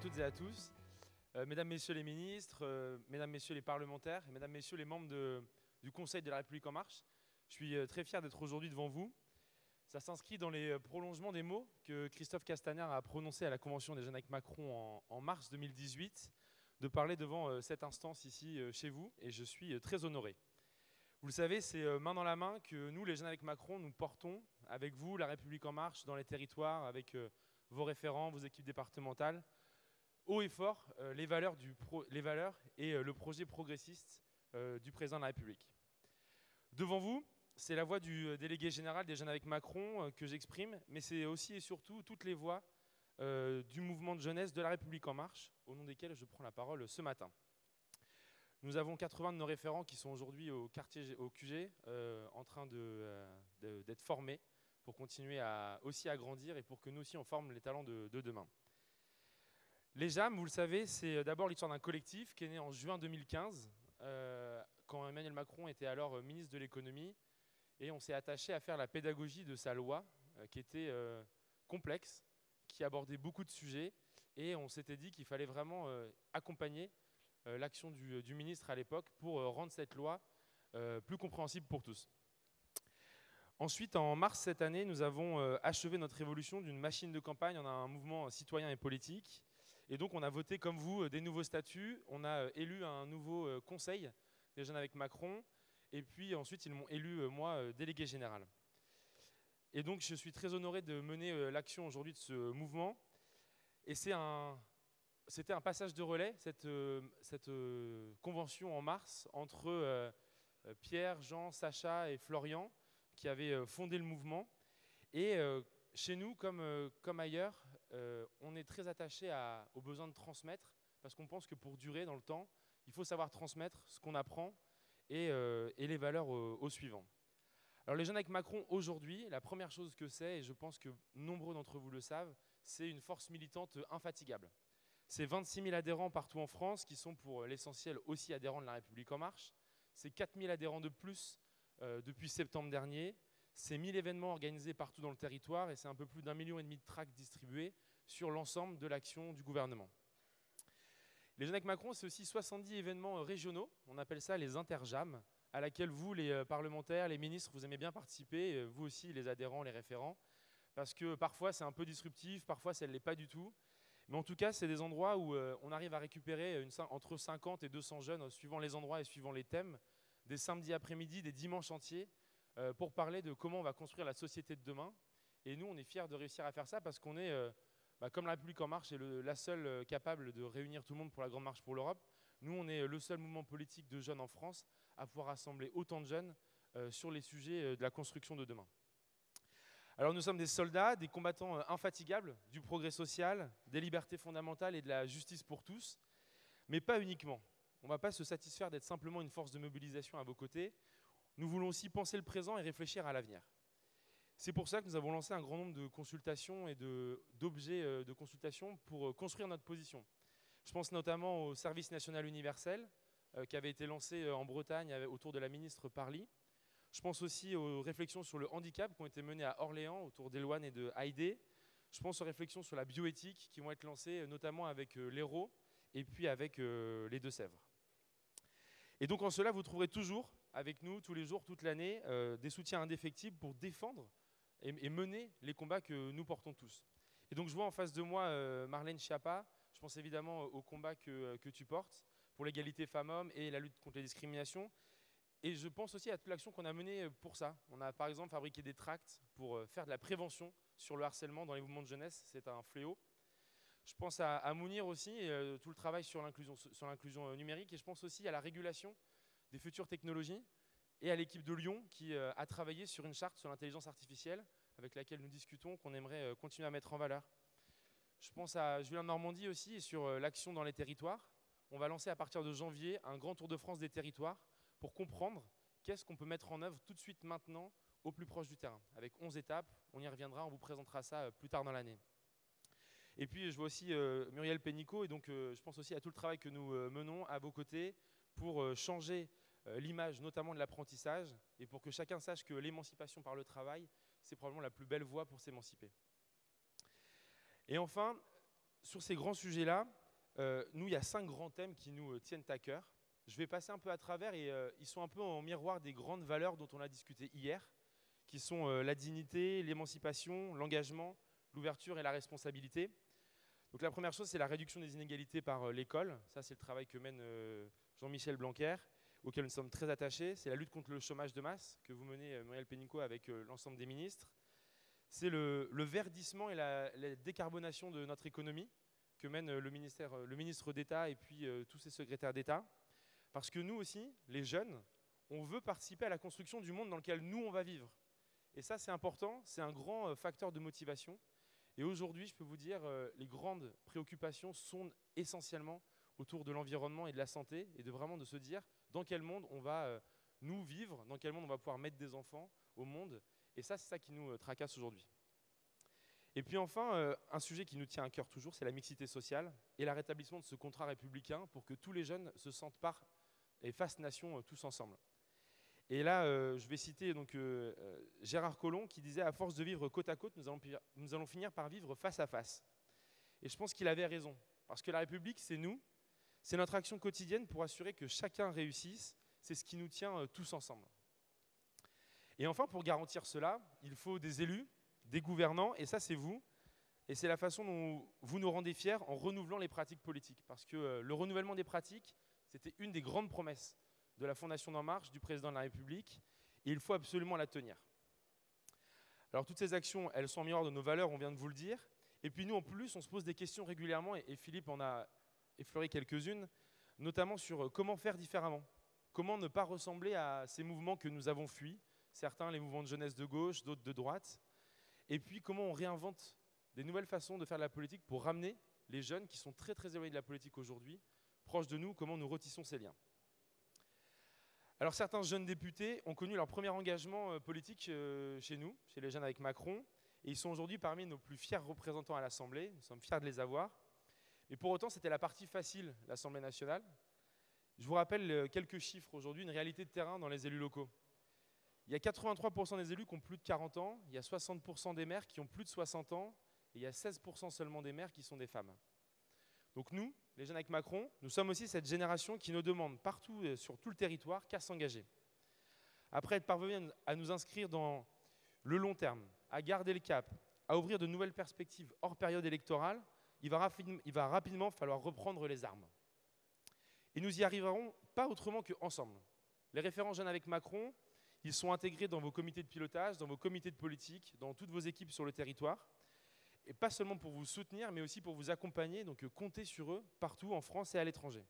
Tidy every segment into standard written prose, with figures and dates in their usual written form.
toutes et à tous. Mesdames, Messieurs les ministres, Mesdames, Messieurs les parlementaires et Mesdames, Messieurs les membres du Conseil de la République En Marche, je suis très fier d'être aujourd'hui devant vous. Ça s'inscrit dans les prolongements des mots que Christophe Castagnard a prononcés à la Convention des Jeunes avec Macron en mars 2018, de parler devant cette instance ici chez vous, et je suis très honoré. Vous le savez, c'est main dans la main que nous, les Jeunes avec Macron, nous portons avec vous la République En Marche dans les territoires, avec vos référents, vos équipes départementales, haut et fort les valeurs et le projet progressiste du président de la République. Devant vous, c'est la voix du délégué général des Jeunes avec Macron que j'exprime, mais c'est aussi et surtout toutes les voix du mouvement de jeunesse de la République En Marche, au nom desquelles je prends la parole ce matin. Nous avons 80 de nos référents qui sont aujourd'hui au QG, en train d'être formés pour continuer aussi à grandir et pour que nous aussi on forme les talents de demain. Les JAM, vous le savez, c'est d'abord l'histoire d'un collectif qui est né en juin 2015, quand Emmanuel Macron était alors ministre de l'économie, et on s'est attaché à faire la pédagogie de sa loi, qui était complexe, qui abordait beaucoup de sujets, et on s'était dit qu'il fallait vraiment accompagner l'action du ministre à l'époque pour rendre cette loi plus compréhensible pour tous. Ensuite, en mars cette année, nous avons achevé notre évolution d'une machine de campagne en un mouvement citoyen et politique. Et donc, on a voté, comme vous, des nouveaux statuts. On a élu un nouveau conseil des Jeunes avec Macron. Et puis ensuite, ils m'ont élu, moi, délégué général. Et donc, je suis très honoré de mener l'action aujourd'hui de ce mouvement. Et c'était un passage de relais, cette convention en mars, entre Pierre, Jean, Sacha et Florian, qui avaient fondé le mouvement. Et chez nous, comme ailleurs, on est très attaché au besoin de transmettre, parce qu'on pense que pour durer dans le temps, il faut savoir transmettre ce qu'on apprend et les valeurs aux suivants. Alors les Jeunes avec Macron, aujourd'hui, la première chose que c'est, et je pense que nombreux d'entre vous le savent, c'est une force militante infatigable. C'est 26 000 adhérents partout en France, qui sont pour l'essentiel aussi adhérents de la République En Marche. C'est 4 000 adhérents de plus depuis septembre dernier. C'est 1000 événements organisés partout dans le territoire et c'est un peu plus d'1,5 million de tracts distribués sur l'ensemble de l'action du gouvernement. Les Jeunes avec Macron, c'est aussi 70 événements régionaux, on appelle ça les interjams, à laquelle vous, les parlementaires, les ministres, vous aimez bien participer, vous aussi, les adhérents, les référents, parce que parfois c'est un peu disruptif, parfois ça ne l'est pas du tout. Mais en tout cas, c'est des endroits où on arrive à récupérer entre 50 et 200 jeunes, suivant les endroits et suivant les thèmes, des samedis après-midi, des dimanches entiers, pour parler de comment on va construire la société de demain. Et nous, on est fiers de réussir à faire ça parce qu'on est, comme la République En Marche est la seule capable de réunir tout le monde pour la Grande Marche pour l'Europe. Nous, on est le seul mouvement politique de jeunes en France à pouvoir rassembler autant de jeunes sur les sujets de la construction de demain. Alors nous sommes des soldats, des combattants infatigables du progrès social, des libertés fondamentales et de la justice pour tous, mais pas uniquement. On ne va pas se satisfaire d'être simplement une force de mobilisation à vos côtés. Nous voulons aussi penser le présent et réfléchir à l'avenir. C'est pour ça que nous avons lancé un grand nombre de consultations et d'objets de consultation pour construire notre position. Je pense notamment au service national universel qui avait été lancé en Bretagne autour de la ministre Parly. Je pense aussi aux réflexions sur le handicap qui ont été menées à Orléans autour d'Elouane et de Haïdé. Je pense aux réflexions sur la bioéthique qui vont être lancées notamment avec l'Hérault et puis avec les Deux-Sèvres. Et donc en cela, vous trouverez toujours avec nous, tous les jours, toute l'année, des soutiens indéfectibles pour défendre et mener les combats que nous portons tous. Et donc je vois en face de moi Marlène Schiappa. Je pense évidemment au combat que tu portes pour l'égalité femmes-hommes et la lutte contre les discriminations. Et je pense aussi à toute l'action qu'on a menée pour ça. On a par exemple fabriqué des tracts pour faire de la prévention sur le harcèlement dans les mouvements de jeunesse. C'est un fléau. Je pense à Mounir aussi, et tout le travail sur l'inclusion numérique. Et je pense aussi à la régulation des futures technologies et à l'équipe de Lyon qui a travaillé sur une charte sur l'intelligence artificielle avec laquelle nous discutons, qu'on aimerait continuer à mettre en valeur. Je pense à Julien Normandie aussi et sur l'action dans les territoires. On va lancer à partir de janvier un grand tour de France des territoires pour comprendre qu'est-ce qu'on peut mettre en œuvre tout de suite maintenant au plus proche du terrain. Avec 11 étapes, on y reviendra, on vous présentera ça plus tard dans l'année. Et puis je vois aussi Muriel Pénicaud, et donc je pense aussi à tout le travail que nous menons à vos côtés pour changer l'image notamment de l'apprentissage et pour que chacun sache que l'émancipation par le travail, c'est probablement la plus belle voie pour s'émanciper. Et enfin, sur ces grands sujets-là, nous, il y a 5 grands thèmes qui nous tiennent à cœur. Je vais passer un peu à travers et ils sont un peu en miroir des grandes valeurs dont on a discuté hier, qui sont la dignité, l'émancipation, l'engagement, l'ouverture et la responsabilité. Donc la première chose, c'est la réduction des inégalités par l'école. Ça, c'est le travail que mène Jean-Michel Blanquer, auquel nous sommes très attachés. C'est la lutte contre le chômage de masse que vous menez, Muriel Pénicaud, avec l'ensemble des ministres. C'est le verdissement et la décarbonation de notre économie que mène le ministre d'État et puis tous ses secrétaires d'État. Parce que nous aussi, les jeunes, on veut participer à la construction du monde dans lequel nous, on va vivre. Et ça, c'est important, c'est un grand facteur de motivation. Et aujourd'hui, je peux vous dire, les grandes préoccupations sont essentiellement autour de l'environnement et de la santé, et de vraiment de se dire dans quel monde on va nous vivre, dans quel monde on va pouvoir mettre des enfants au monde. Et ça, c'est ça qui nous tracasse aujourd'hui. Et puis enfin, un sujet qui nous tient à cœur toujours, c'est la mixité sociale et le rétablissement de ce contrat républicain pour que tous les jeunes se sentent part et fassent nation tous ensemble. Et là, je vais citer donc, Gérard Collomb qui disait « À force de vivre côte à côte, nous allons finir par vivre face à face ». Et je pense qu'il avait raison, parce que la République, c'est nous, c'est notre action quotidienne pour assurer que chacun réussisse, c'est ce qui nous tient tous ensemble. Et enfin, pour garantir cela, il faut des élus, des gouvernants, et ça c'est vous, et c'est la façon dont vous nous rendez fiers en renouvelant les pratiques politiques, parce que le renouvellement des pratiques, c'était une des grandes promesses de la Fondation d'En Marche, du président de la République, et il faut absolument la tenir. Alors toutes ces actions, elles sont en miroir de nos valeurs, on vient de vous le dire, et puis nous en plus, on se pose des questions régulièrement, et Philippe en a effleuré quelques-unes, notamment sur comment faire différemment, comment ne pas ressembler à ces mouvements que nous avons fuis, certains les mouvements de jeunesse de gauche, d'autres de droite, et puis comment on réinvente des nouvelles façons de faire de la politique pour ramener les jeunes qui sont très très éloignés de la politique aujourd'hui, proches de nous, comment nous retissons ces liens. Alors certains jeunes députés ont connu leur premier engagement politique chez nous, chez les Jeunes avec Macron, et ils sont aujourd'hui parmi nos plus fiers représentants à l'Assemblée, nous sommes fiers de les avoir. Mais pour autant, c'était la partie facile, l'Assemblée nationale. Je vous rappelle quelques chiffres aujourd'hui, une réalité de terrain dans les élus locaux. Il y a 83% des élus qui ont plus de 40 ans, il y a 60% des maires qui ont plus de 60 ans, et il y a 16% seulement des maires qui sont des femmes. Donc nous, les Jeunes avec Macron, nous sommes aussi cette génération qui nous demande partout sur tout le territoire qu'à s'engager. Après être parvenu à nous inscrire dans le long terme, à garder le cap, à ouvrir de nouvelles perspectives hors période électorale, il va rapidement falloir reprendre les armes. Et nous y arriverons pas autrement qu'ensemble. Les référents Jeunes avec Macron, ils sont intégrés dans vos comités de pilotage, dans vos comités de politique, dans toutes vos équipes sur le territoire. Et pas seulement pour vous soutenir, mais aussi pour vous accompagner, donc comptez sur eux partout en France et à l'étranger.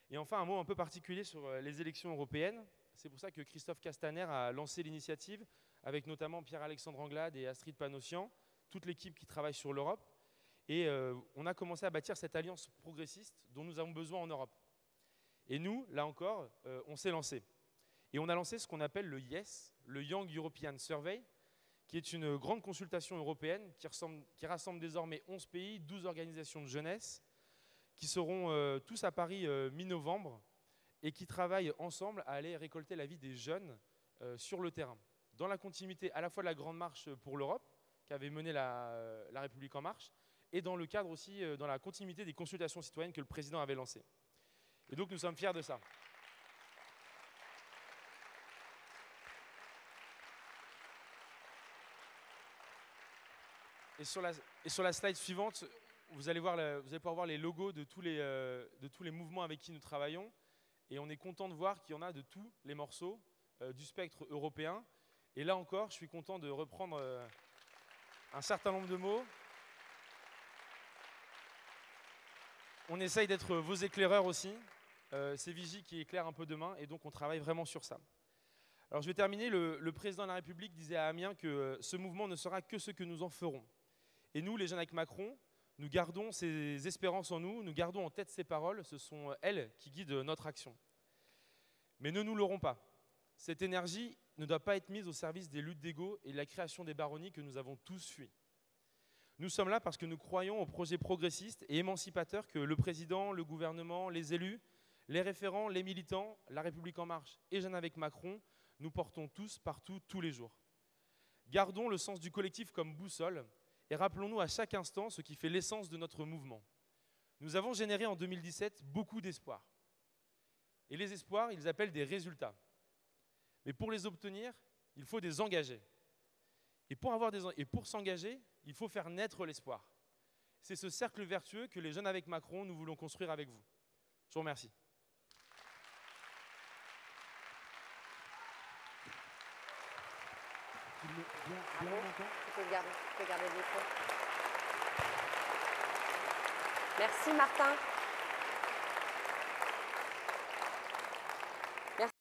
Et enfin, un mot un peu particulier sur les élections européennes. C'est pour ça que Christophe Castaner a lancé l'initiative, avec notamment Pierre-Alexandre Anglade et Astrid Panosyan, toute l'équipe qui travaille sur l'Europe. Et on a commencé à bâtir cette alliance progressiste dont nous avons besoin en Europe. Et nous, là encore, on s'est lancé. Et on a lancé ce qu'on appelle le YES, le Young European Survey, qui est une grande consultation européenne qui rassemble désormais 11 pays, 12 organisations de jeunesse, qui seront tous à Paris mi-novembre et qui travaillent ensemble à aller récolter l'avis des jeunes sur le terrain, dans la continuité à la fois de la Grande Marche pour l'Europe, qu'avait menée la République En Marche, et dans le cadre aussi, dans la continuité des consultations citoyennes que le président avait lancées. Et donc nous sommes fiers de ça. Et sur la slide suivante, vous allez pouvoir voir les logos de tous les mouvements avec qui nous travaillons. Et on est content de voir qu'il y en a de tous les morceaux du spectre européen. Et là encore, je suis content de reprendre un certain nombre de mots. On essaye d'être vos éclaireurs aussi. C'est Vigie qui éclaire un peu demain, et donc on travaille vraiment sur ça. Alors je vais terminer. Le président de la République disait à Amiens que ce mouvement ne sera que ce que nous en ferons. Et nous, les Jeunes avec Macron, nous gardons ces espérances en nous, nous gardons en tête ces paroles, ce sont elles qui guident notre action. Mais ne nous leurrons pas. Cette énergie ne doit pas être mise au service des luttes d'ego et de la création des baronnies que nous avons tous fui. Nous sommes là parce que nous croyons au projet progressiste et émancipateur que le président, le gouvernement, les élus, les référents, les militants, la République En Marche et Jeunes avec Macron, nous portons tous, partout, tous les jours. Gardons le sens du collectif comme boussole et rappelons-nous à chaque instant ce qui fait l'essence de notre mouvement. Nous avons généré en 2017 beaucoup d'espoirs. Et les espoirs, ils appellent des résultats. Mais pour les obtenir, il faut des engagés. Et pour s'engager, il faut faire naître l'espoir. C'est ce cercle vertueux que les Jeunes avec Macron, nous voulons construire avec vous. Je vous remercie. Tu peux garder le micro. Merci Martin.